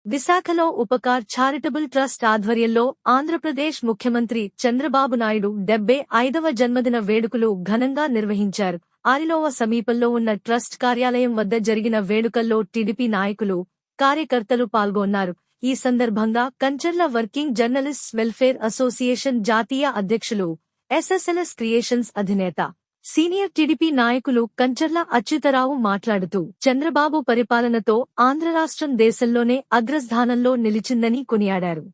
విశాఖలో Upkar charitable trust ఆధ్వర్యంలో ఆంధ్రప్రదేశ్ ముఖ్యమంత్రి చంద్రబాబు నాయుడు 75వ జన్మదిన వేడుకలు ఘనంగా నిర్వహించారు. ఆరిలోవ సమీపంలో ఉన్న ట్రస్ట్ కార్యాలయం వద్ద జరిగిన వేడుకల్లో టీడీపీ నాయకులు, కార్యకర్తలు పాల్గొన్నారు. ఈ సందర్భంగా Kancharla working journalists welfare association జాతీయ అధ్యక్షులు, ఎస్ఎస్ఎల్ఎస్ క్రియేషన్స్ అధినేత, సీనియర్ టీడీపీ నాయకులు కంచర్ల అచ్యుతరావు మాట్లాడుతూ చంద్రబాబు పరిపాలనతో ఆంధ్ర రాష్ట్రం దేశంలోనే అగ్రస్థానంలో నిలిచిందని కొనియాడారు.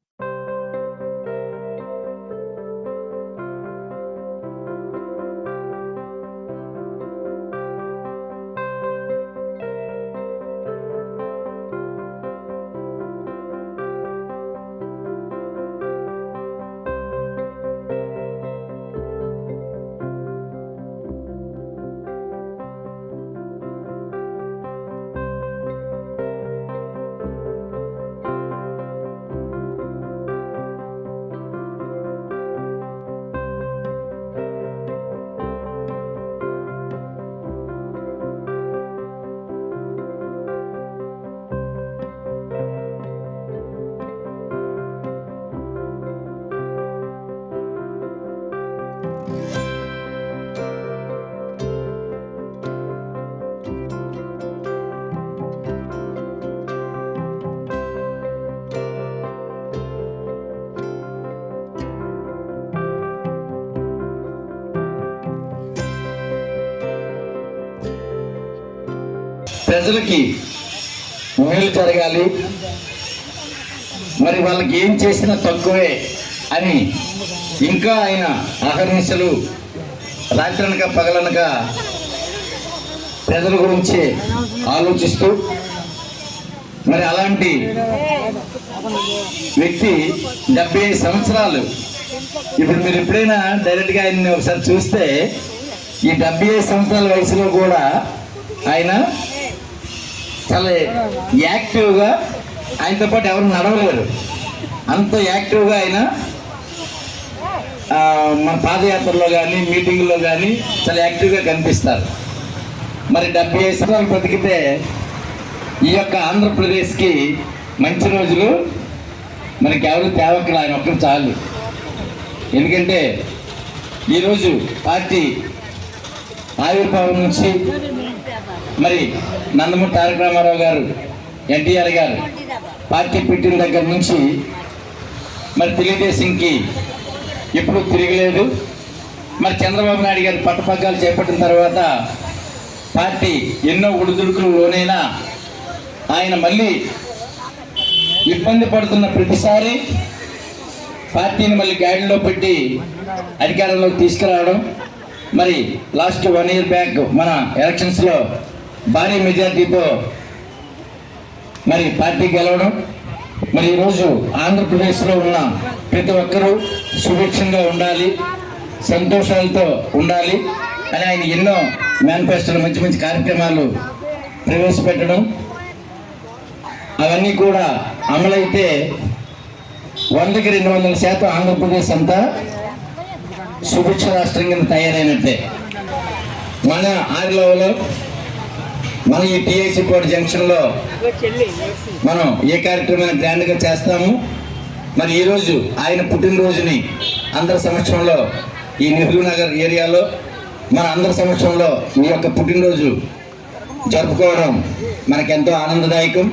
ప్రజలకి మేలు జరగాలి, మరి వాళ్ళకి ఏం చేసినా తక్కువే అని ఇంకా ఆయన అహర్నిశలు రాత్రనక పగలనక ప్రజల గురించి ఆలోచిస్తూ, మరి అలాంటి వ్యక్తి 75 సంవత్సరాలు. ఇప్పుడు మీరు ఎప్పుడైనా డైరెక్ట్గా ఆయన్ని ఒకసారి చూస్తే ఈ 75 సంవత్సరాల వయసులో కూడా ఆయన చాలా యాక్టివ్గా, ఆయనతో పాటు ఎవరు నడవలేరు, అంత యాక్టివ్గా ఆయన మన పాదయాత్రలో కానీ మీటింగ్లో కానీ చాలా యాక్టివ్గా కనిపిస్తారు. మరి 75 సంవత్సరాలు బ్రతికితే ఈ యొక్క ఆంధ్రప్రదేశ్కి మంచి రోజులు మనకి ఎవరు తేవక్కలు, ఆయన ఒక్కరు చాలు. ఎందుకంటే ఈరోజు పార్టీ ఆవిర్భావం నుంచి మరి నందమూరి తారక రామారావు గారు, ఎన్టీఆర్ గారు పార్టీ పెట్టిన దగ్గర నుంచి మరి తెలుగుదేశంకి ఎప్పుడు తిరగలేదు. మరి చంద్రబాబు నాయుడు గారు పట్టపగ్గాలు చేపట్టిన తర్వాత పార్టీ ఎన్నో ఒడిదుడుకులు లోనైనా ఆయన మళ్ళీ ఇబ్బంది పడుతున్న ప్రతిసారి పార్టీని మళ్ళీ గాడిలో పెట్టి అధికారంలోకి తీసుకురావడం, మరి లాస్ట్ 1 year బ్యాక్ మన ఎలక్షన్స్లో భారీ మెజార్టీతో మరి పార్టీ గెలవడం, మరి ఈరోజు ఆంధ్రప్రదేశ్లో ఉన్న ప్రతి ఒక్కరూ సుభిక్షంగా ఉండాలి, సంతోషాలతో ఉండాలి అని ఆయన ఎన్నో మేనిఫెస్టోలు మంచి మంచి కార్యక్రమాలు ప్రవేశపెట్టడం, అవన్నీ కూడా అమలైతే 100కి 200% ఆంధ్రప్రదేశ్ అంతా సుభిక్ష రాష్ట్రం కింద తయారైనట్టే. మన ఆరిలోవలో మన ఈ టీఐసీ కోట జంక్షన్లో మనం ఏ కార్యక్రమాన్ని గ్రాండ్గా చేస్తాము. మరి ఈరోజు ఆయన పుట్టినరోజుని అందరి సమక్షంలో ఈ నెహ్రూ నగర్ ఏరియాలో మన అందరి సమక్షంలో ఈ యొక్క పుట్టినరోజు జరుపుకోవడం మనకెంతో ఆనందదాయకం.